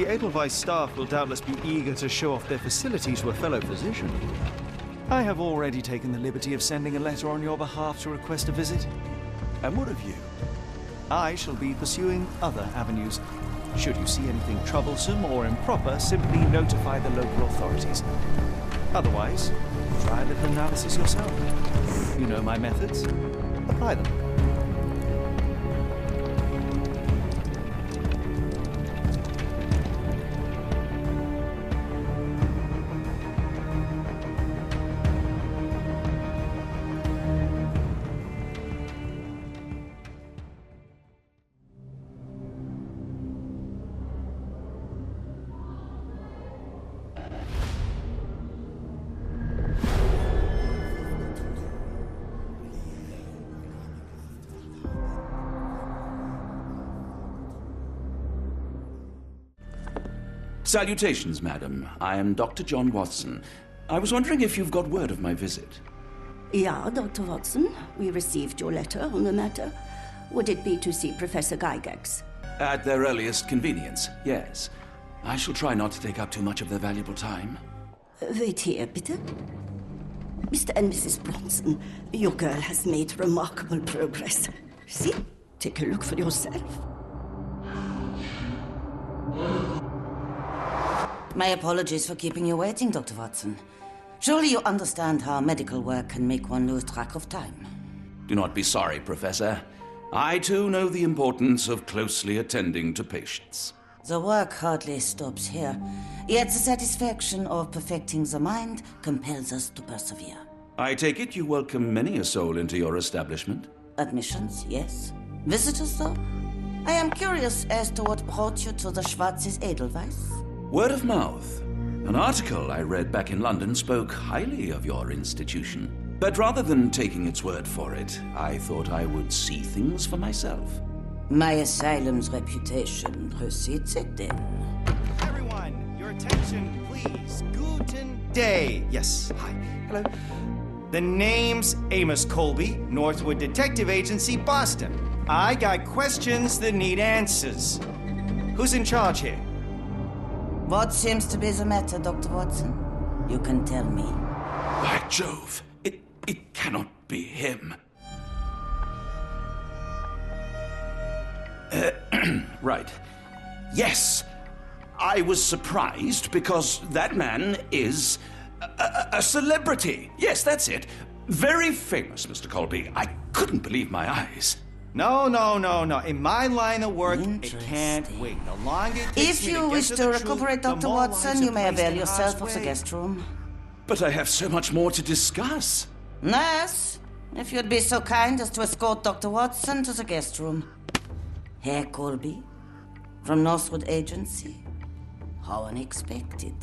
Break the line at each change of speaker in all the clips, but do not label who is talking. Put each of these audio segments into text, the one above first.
The Edelweiss staff will doubtless be eager to show off their facilities to a fellow physician. I have already taken the liberty of sending a letter on your behalf to request a visit. And what of you? I shall be pursuing other avenues. Should you see anything troublesome or improper, simply notify the local authorities. Otherwise, try a little analysis yourself. You know my methods. Apply them.
Salutations, madam. I am Dr. John Watson. I was wondering if you've got word of my visit.
Yeah, Dr. Watson. We received your letter on the matter. Would it be to see Professor Gygax?
At their earliest convenience, yes. I shall try not to take up too much of their valuable time.
Wait here, bitte. Mr. and Mrs. Bronson, your girl has made remarkable progress. See? Take a look for yourself.
My apologies for keeping you waiting, Dr. Watson. Surely you understand how medical work can make one lose track of time.
Do not be sorry, Professor. I too know the importance of closely attending to patients.
The work hardly stops here, yet the satisfaction of perfecting the mind compels us to persevere.
I take it you welcome many a soul into your establishment?
Admissions, yes. Visitors, though? I am curious as to what brought you to the Schwarzes Edelweiss.
Word of mouth. An article I read back in London spoke highly of your institution. But rather than taking its word for it, I thought I would see things for myself.
My asylum's reputation precedes it, then.
Everyone, your attention, please. Guten Day. Yes, hi. Hello. The name's Amos Colby, Northwood Detective Agency, Boston. I got questions that need answers. Who's in charge here?
What seems to be the matter, Dr. Watson? You can tell me.
By Jove, it cannot be him. Right. Yes, I was surprised because that man is a celebrity. Yes, that's it. Very famous, Mr. Colby. I couldn't believe my eyes.
No. In my line of work, it can't wait. The longer it takes
If
me
you
to
wish
get
to
the
recuperate,
truth, the
Dr.
more
Watson,
lives
you
are
may
placed
avail
in
yourself
harm's
of the
way.
guest room.
But I have so much more to discuss.
Nurse, if you'd be so kind as to escort Dr. Watson to the guest room. Herr Colby, from Northwood Agency. How unexpected.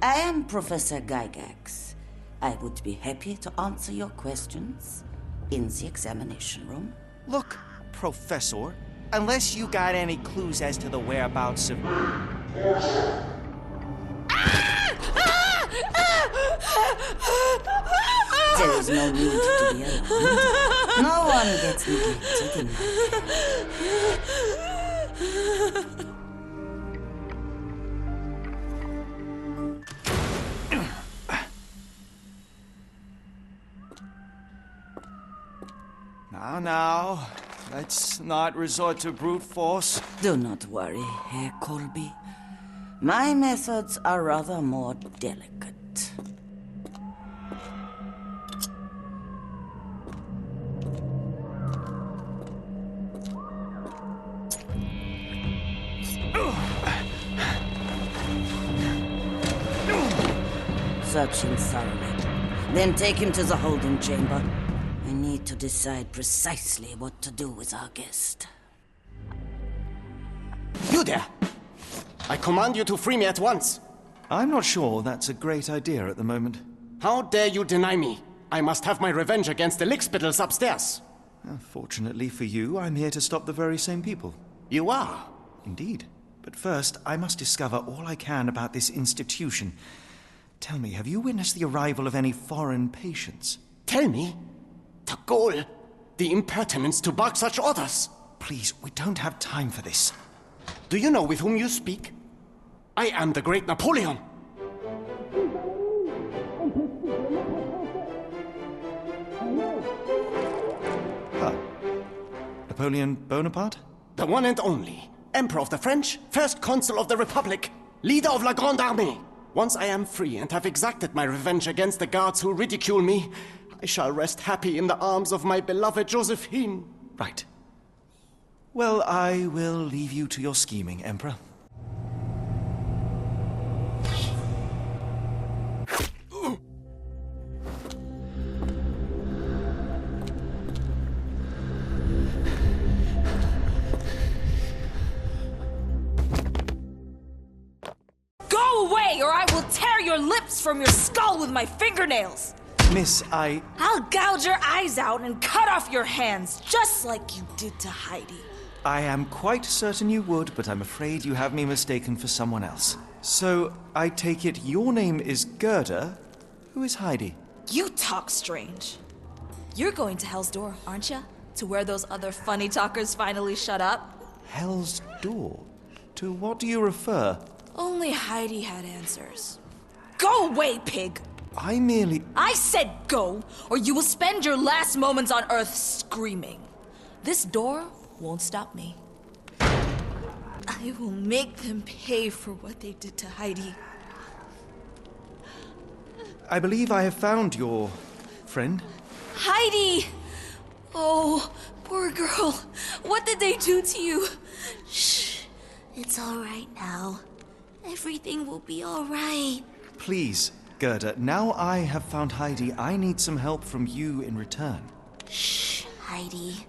I am Professor Gygax. I would be happy to answer your questions in the examination room.
Look, Professor, unless you got any clues as to the whereabouts of...
There is no need to be alarmed. No one gets neglected in
Now, let's not resort to brute force.
Do not worry, Herr Colby. My methods are rather more delicate. Search him thoroughly. Then take him to the holding chamber. I need to decide precisely what to do with our guest.
You there! I command you to free me at once!
I'm not sure that's a great idea at the moment.
How dare you deny me? I must have my revenge against the lickspittles upstairs!
Fortunately for you, I'm here to stop the very same people.
You are?
Indeed. But first, I must discover all I can about this institution. Tell me, have you witnessed the arrival of any foreign patients?
Tell me? The gall! The impertinence to bark such orders!
Please, we don't have time for this.
Do you know with whom you speak? I am the great Napoleon.
Napoleon Bonaparte?
The one and only. Emperor of the French, first consul of the Republic, leader of La Grande Armée. Once I am free and have exacted my revenge against the guards who ridicule me, I shall rest happy in the arms of my beloved Josephine.
Right. Well, I will leave you to your scheming, Emperor.
Or I will tear your lips from your skull with my fingernails!
Miss,
I'll gouge your eyes out and cut off your hands, just like you did to Heidi.
I am quite certain you would, but I'm afraid you have me mistaken for someone else. So, I take it your name is Gerda? Who is Heidi?
You talk strange. You're going to Hell's Door, aren't you? To where those other funny talkers finally shut up?
Hell's Door? To what do you refer?
Only Heidi had answers. Go away, pig!
I
said go, or you will spend your last moments on Earth screaming. This door won't stop me. I will make them pay for what they did to Heidi.
I believe I have found your friend.
Heidi! Oh, poor girl. What did they do to you?
Shh. It's all right now. Everything will be all right.
Please, Gerda, now I have found Heidi, I need some help from you in return.
Shh, Heidi.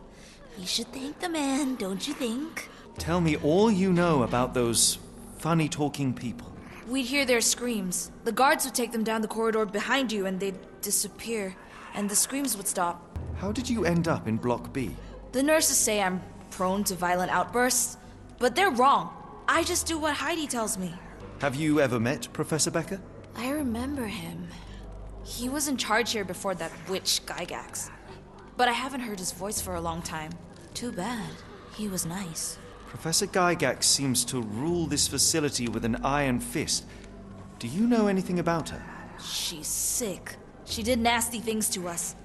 We should thank the man, don't you think?
Tell me all you know about those funny-talking people.
We'd hear their screams. The guards would take them down the corridor behind you and they'd disappear. And the screams would stop.
How did you end up in Block B?
The nurses say I'm prone to violent outbursts, but they're wrong. I just do what Heidi tells me.
Have you ever met Professor Becker?
I remember him. He was in charge here before that witch Gygax. But I haven't heard his voice for a long time. Too bad. He was nice.
Professor Gygax seems to rule this facility with an iron fist. Do you know anything about her?
She's sick. She did nasty things to us.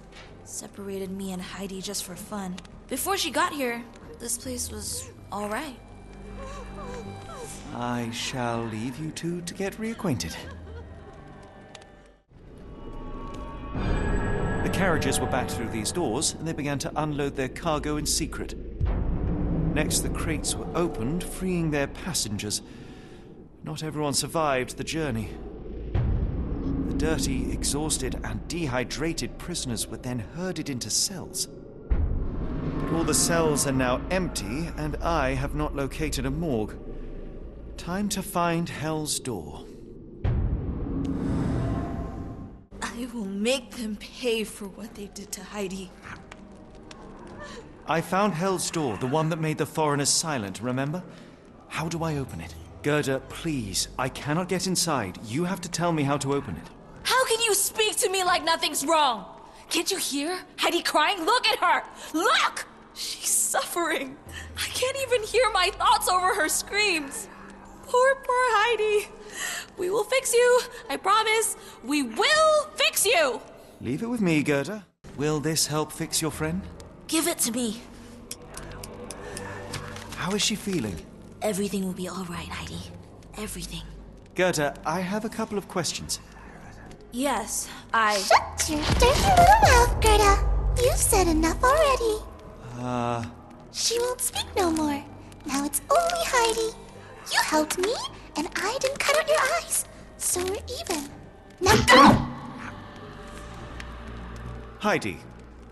Separated me and Heidi just for fun. Before she got here, this place was all right.
I shall leave you two to get reacquainted. The carriages were backed through these doors, and they began to unload their cargo in secret. Next, the crates were opened, freeing their passengers. Not everyone survived the journey. The dirty, exhausted, and dehydrated prisoners were then herded into cells. But all the cells are now empty, and I have not located a morgue. Time to find Hell's Door.
I will make them pay for what they did to Heidi.
I found Hell's Door, the one that made the foreigners silent, remember? How do I open it? Gerda, please, I cannot get inside. You have to tell me how to open it.
How can you speak to me like nothing's wrong? Can't you hear Heidi crying? Look at her! Look! She's suffering. I can't even hear my thoughts over her screams. Poor Heidi. We will fix you. I promise. We will fix you.
Leave it with me, Gerda. Will this help fix your friend?
Give it to me.
How is she feeling?
Everything will be all right, Heidi. Everything.
Gerda, I have a couple of questions.
Yes,
Shut your dirty little mouth, Gerda. You've said enough already. She won't speak no more. Now it's only Heidi. You helped me, and I didn't cut out your eyes. So we're even. Now go!
Heidi,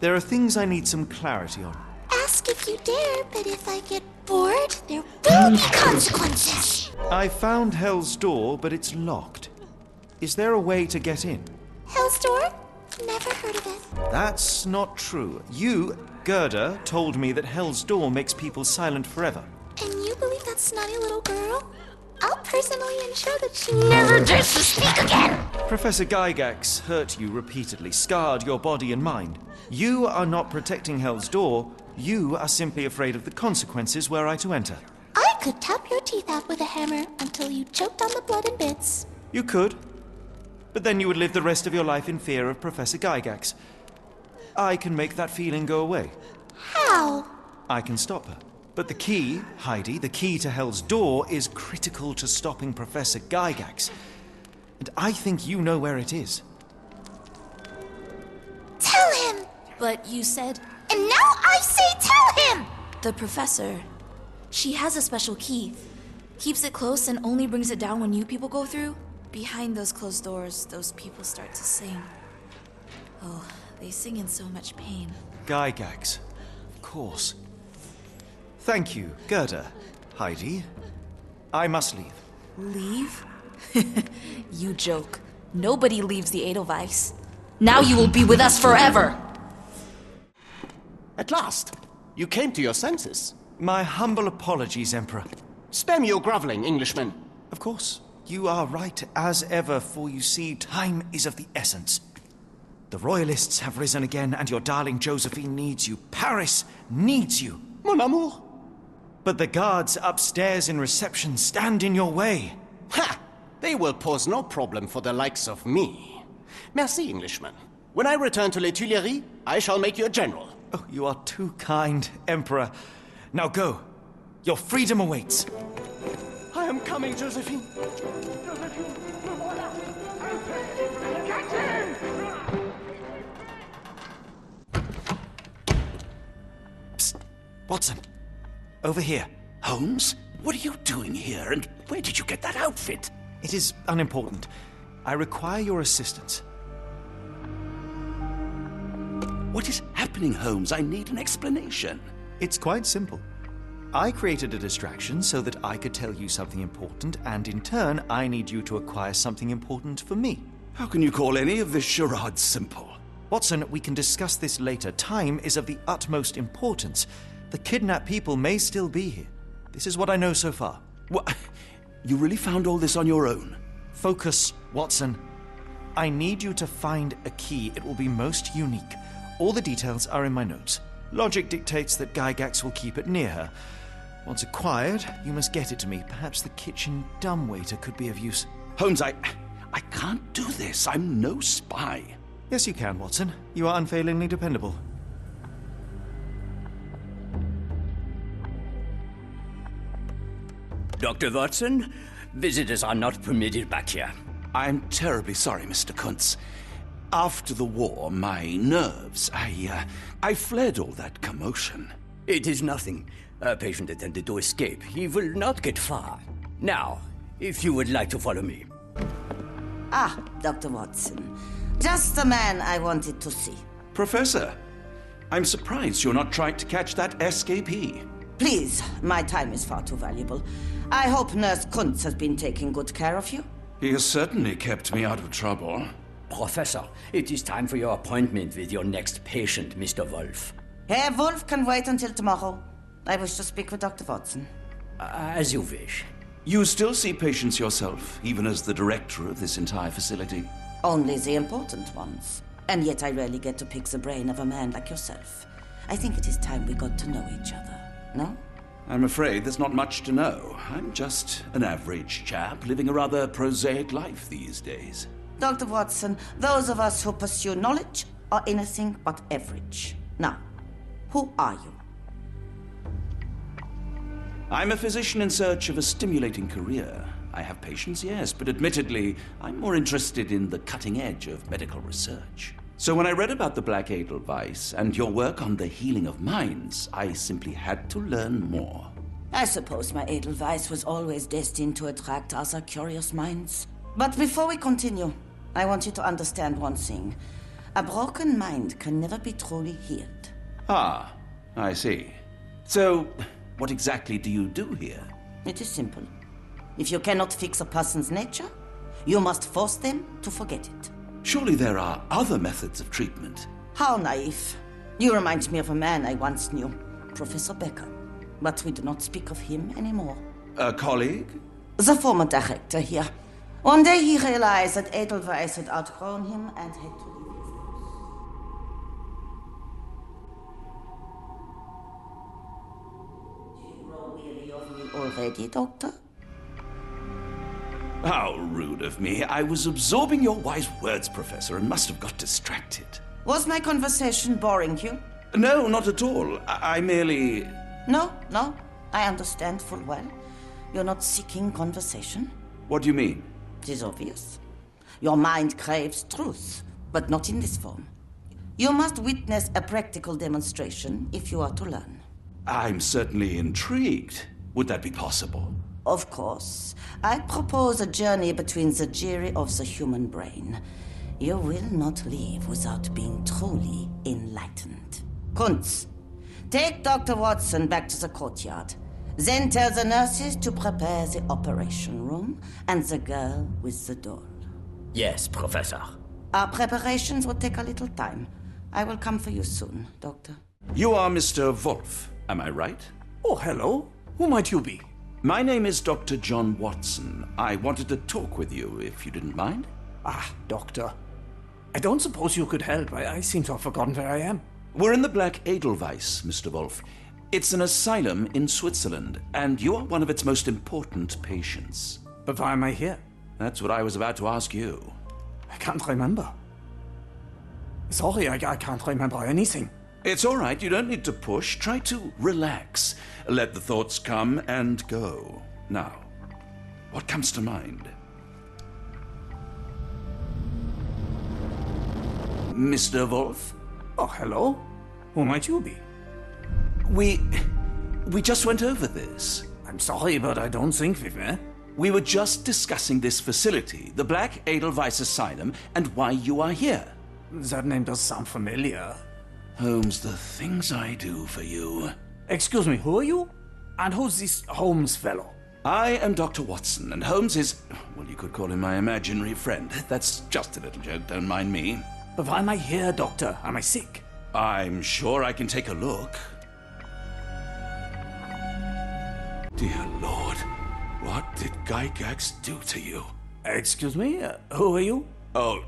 there are things I need some clarity on.
Ask if you dare, but if I get bored, there will be consequences.
I found Hell's Door, but it's locked. Is there a way to get in?
Hell's Door? Never heard of it.
That's not true. You, Gerda, told me that Hell's Door makes people silent forever.
And you believe that snotty little girl? I'll personally ensure that she never dares to speak again!
Professor Gygax hurt you repeatedly, scarred your body and mind. You are not protecting Hell's Door. You are simply afraid of the consequences were I to enter.
I could tap your teeth out with a hammer until you choked on the blood and bits.
You could. But then you would live the rest of your life in fear of Professor Gygax. I can make that feeling go away.
How?
I can stop her. But the key, Heidi, the key to Hell's Door is critical to stopping Professor Gygax. And I think you know where it is.
Tell him!
But you said
And now I say tell him!
the professor. She has a special key. Keeps it close and only brings it down when you people go through. Behind those closed doors, those people start to sing. Oh, they sing in so much pain.
Gygax. Of course. Thank you, Gerda. Heidi. I must leave.
Leave? You joke. Nobody leaves the Edelweiss. Now you will be with us forever!
At last, you came to your senses.
My humble apologies, Emperor.
Spare me your groveling, Englishman.
Of course, you are right as ever, for you see, time is of the essence. The royalists have risen again, and your darling Josephine needs you. Paris needs you.
Mon amour.
But the guards upstairs in reception stand in your way.
Ha! They will pose no problem for the likes of me. Merci, Englishman. When I return to Les Tuileries, I shall make you a general.
Oh, you are too kind, Emperor. Now go. Your freedom awaits.
I am coming, Josephine.
Psst. Watson. Over here.
Holmes, what are you doing here, and where did you get that outfit?
It is unimportant. I require your assistance.
What is happening, Holmes? I need an explanation.
It's quite simple. I created a distraction so that I could tell you something important, and in turn, I need you to acquire something important for me.
How can you call any of this charade simple?
Watson, we can discuss this later. Time is of the utmost importance. The kidnapped people may still be here. This is what I know so far.
What? You really found all this on your own?
Focus, Watson. I need you to find a key. It will be most unique. All the details are in my notes. Logic dictates that Gygax will keep it near her. Once acquired, you must get it to me. Perhaps the kitchen dumbwaiter could be of use.
Holmes, I can't do this. I'm no spy.
Yes, you can, Watson. You are unfailingly dependable.
Dr. Watson, visitors are not permitted back here.
I'm terribly sorry, Mr. Kuntz. After the war, my nerves, I fled all that commotion.
It is nothing. A patient attempted to escape. He will not get far. Now, if you would like to follow me.
Ah, Dr. Watson. Just the man I wanted to see.
Professor, I'm surprised you're not trying to catch that escapee.
Please, my time is far too valuable. I hope Nurse Kuntz has been taking good care of you.
He has certainly kept me out of trouble.
Professor, it is time for your appointment with your next patient, Mr. Wolf.
Herr Wolf can wait until tomorrow. I wish to speak with Dr. Watson.
As you wish.
You still see patients yourself, even as the director of this entire facility?
Only the important ones. And yet I rarely get to pick the brain of a man like yourself. I think it is time we got to know each other, no?
I'm afraid there's not much to know. I'm just an average chap living a rather prosaic life these days.
Dr. Watson, those of us who pursue knowledge are anything but average. Now, who are you?
I'm a physician in search of a stimulating career. I have patients, yes, but admittedly, I'm more interested in the cutting edge of medical research. So when I read about the Black Edelweiss and your work on the healing of minds, I simply had to learn more.
I suppose my Edelweiss was always destined to attract other curious minds. But before we continue, I want you to understand one thing. A broken mind can never be truly healed.
Ah, I see. So, what exactly do you do here?
It is simple. If you cannot fix a person's nature, you must force them to forget it.
Surely there are other methods of treatment.
How naive. You remind me of a man I once knew, Professor Becker. But we do not speak of him anymore.
A colleague?
The former director here. One day he realized that Edelweiss had outgrown him and had to leave his house. Do you grow weary of me ready, Doctor?
How rude of me. I was absorbing your wise words, Professor, and must have got distracted.
Was my conversation boring you?
No, not at all. I merely...
No, I understand full well. You're not seeking conversation.
What do you mean?
It is obvious. Your mind craves truth, but not in this form. You must witness a practical demonstration if you are to learn.
I'm certainly intrigued. Would that be possible?
Of course. I propose a journey between the jury of the human brain. You will not leave without being truly enlightened. Kunz, take Dr. Watson back to the courtyard. Then tell the nurses to prepare the operation room and the girl with the doll.
Yes, Professor.
Our preparations will take a little time. I will come for you soon, Doctor.
You are Mr. Wolf, am I right?
Oh, hello. Who might you be?
My name is Dr. John Watson. I wanted to talk with you, if you didn't mind.
Ah, Doctor. I don't suppose you could help. I seem to have forgotten where I am.
We're in the Black Edelweiss, Mr. Wolf. It's an asylum in Switzerland, and you are one of its most important patients.
But why am I here?
That's what I was about to ask you.
I can't remember. Sorry, I can't remember anything.
It's all right. You don't need to push. Try to relax. Let the thoughts come and go. Now, what comes to mind? Mr. Wolf?
Oh, hello. Who might you be?
We just went over this.
I'm sorry, but I don't think we've met.
We were just discussing this facility, the Black Edelweiss Asylum, and why you are here.
That name does sound familiar.
Holmes, the things I do for you.
Excuse me, who are you? And who's this Holmes fellow?
I am Dr. Watson, and Holmes is, well, you could call him my imaginary friend. That's just a little joke, don't mind me.
But why am I here, Doctor? Am I sick?
I'm sure I can take a look. Dear Lord, what did Gygax do to you?
Excuse me, who are you?
Oh,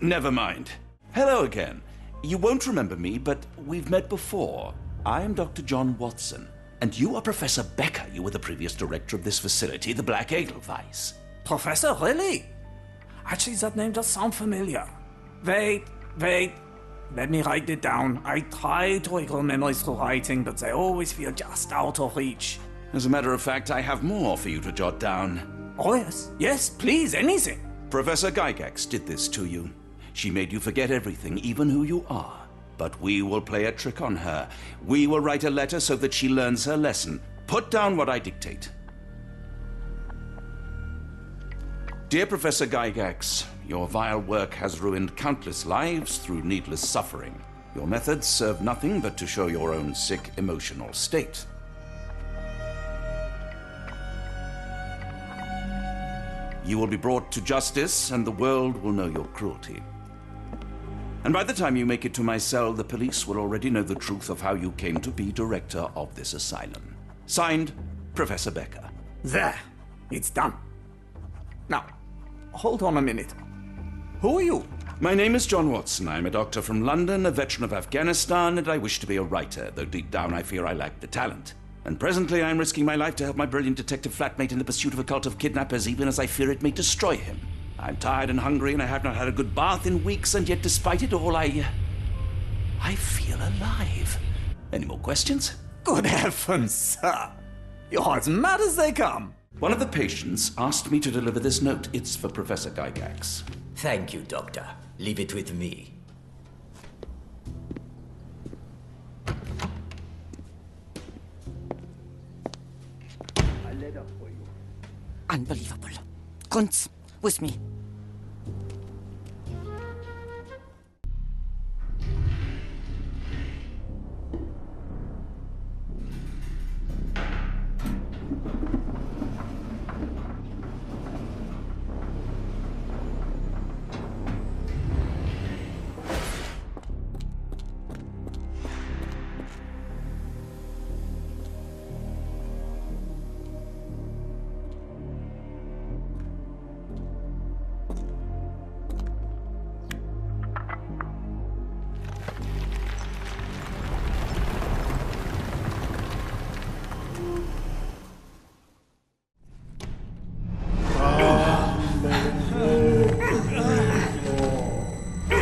never mind. Hello again. You won't remember me, but we've met before. I am Dr. John Watson, and you are Professor Becker. You were the previous director of this facility, the Black Edelweiss.
Professor, really? Actually, that name does sound familiar. Wait. Let me write it down. I try to recall memories through writing, but they always feel just out of reach.
As a matter of fact, I have more for you to jot down.
Oh, yes. Yes, please, anything.
Professor Gygax did this to you. She made you forget everything, even who you are. But we will play a trick on her. We will write a letter so that she learns her lesson. Put down what I dictate. Dear Professor Gygax, your vile work has ruined countless lives through needless suffering. Your methods serve nothing but to show your own sick emotional state. You will be brought to justice, and the world will know your cruelty. And by the time you make it to my cell, the police will already know the truth of how you came to be director of this asylum. Signed, Professor Becker.
There. It's done. Now, hold on a minute. Who are you?
My name is John Watson. I'm a doctor from London, a veteran of Afghanistan, and I wish to be a writer, though deep down I fear I lack the talent. And presently I'm risking my life to help my brilliant detective flatmate in the pursuit of a cult of kidnappers, even as I fear it may destroy him. I'm tired and hungry, and I have not had a good bath in weeks, and yet despite it all, I feel alive. Any more questions?
Good heavens, sir. You're as mad as they come.
One of the patients asked me to deliver this note. It's for Professor Gygax.
Thank you, Doctor. Leave it with me.
Unbelievable. Kunz, with me.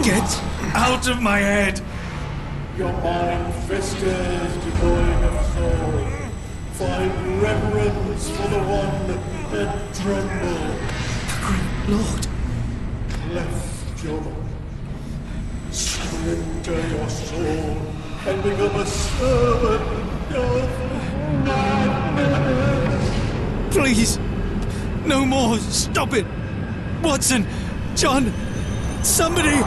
Get out of my head!
Your mind festers, devoid of soul. Find reverence for the one that trembled.
Great Lord!
Cleft your surrender your soul and become a servant of madness.
Please! No more! Stop it! Watson! John! Somebody!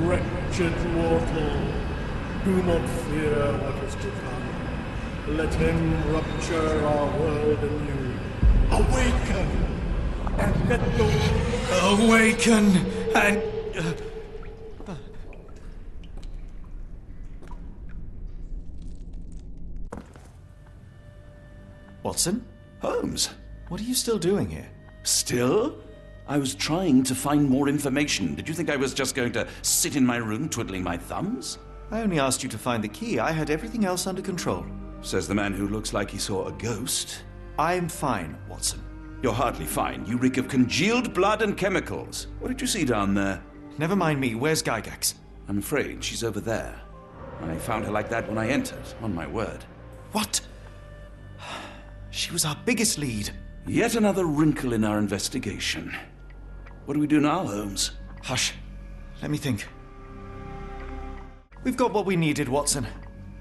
Wretched mortal, do not fear what is to come. Let him rupture our world anew. Awaken! And let the...
Awaken and... Watson?
Holmes,
What are you still doing here?
still? I was trying to find more information. Did you think I was just going to sit in my room twiddling my thumbs?
I only asked you to find the key. I had everything else under control.
Says the man who looks like he saw a ghost.
I'm fine, Watson.
You're hardly fine. You reek of congealed blood and chemicals. What did you see down there?
Never mind me. Where's Gygax?
I'm afraid she's over there. I found her like that when I entered, on my word.
What? She was our biggest lead.
Yet another wrinkle in our investigation. What do we do now, Holmes?
Hush. Let me think. We've got what we needed, Watson.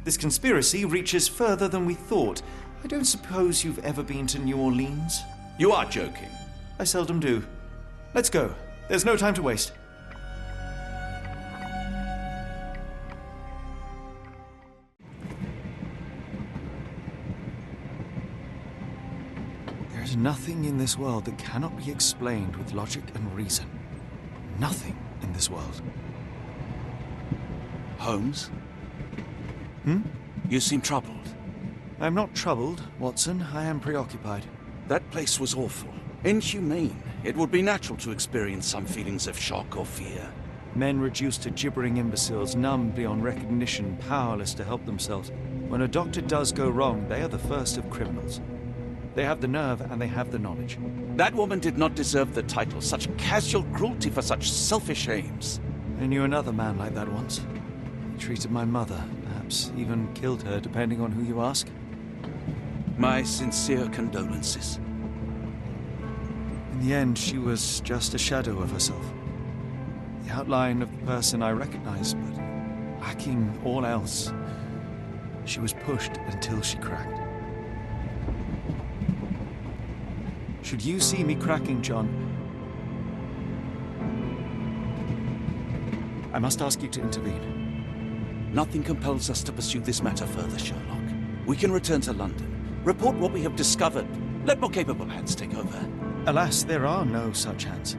This conspiracy reaches further than we thought. I don't suppose you've ever been to New Orleans?
You are joking.
I seldom do. Let's go. There's no time to waste. There's nothing in this world that cannot be explained with logic and reason. Nothing in this world.
Holmes?
Hmm?
You seem troubled.
I'm not troubled, Watson. I am preoccupied.
That place was awful. Inhumane. It would be natural to experience some feelings of shock or fear.
Men reduced to gibbering imbeciles, numb beyond recognition, powerless to help themselves. When a doctor does go wrong, they are the first of criminals. They have the nerve and they have the knowledge.
That woman did not deserve the title. Such casual cruelty for such selfish aims.
I knew another man like that once. He treated my mother, perhaps even killed her, depending on who you ask.
My sincere condolences.
In the end, she was just a shadow of herself. The outline of the person I recognized, but lacking all else. She was pushed until she cracked. Should you see me cracking, John, I must ask you to intervene.
Nothing compels us to pursue this matter further, Sherlock. We can return to London, report what we have discovered. Let more capable hands take over.
Alas, there are no such hands.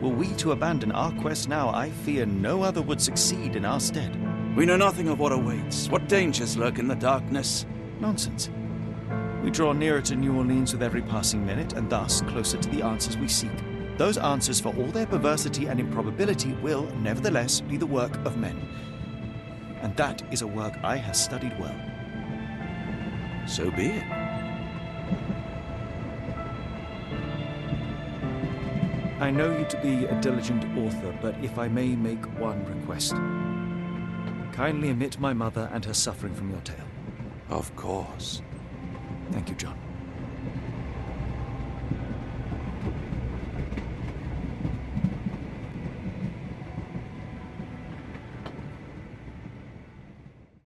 Were we to abandon our quest now, I fear no other would succeed in our stead.
We know nothing of what awaits, what dangers lurk in the darkness.
Nonsense. We draw nearer to New Orleans with every passing minute, and thus closer to the answers we seek. Those answers, for all their perversity and improbability, will, nevertheless, be the work of men. And that is a work I have studied well.
So be it.
I know you to be a diligent author, but if I may make one request. Kindly omit my mother and her suffering from your tale.
Of course.
Thank you, John.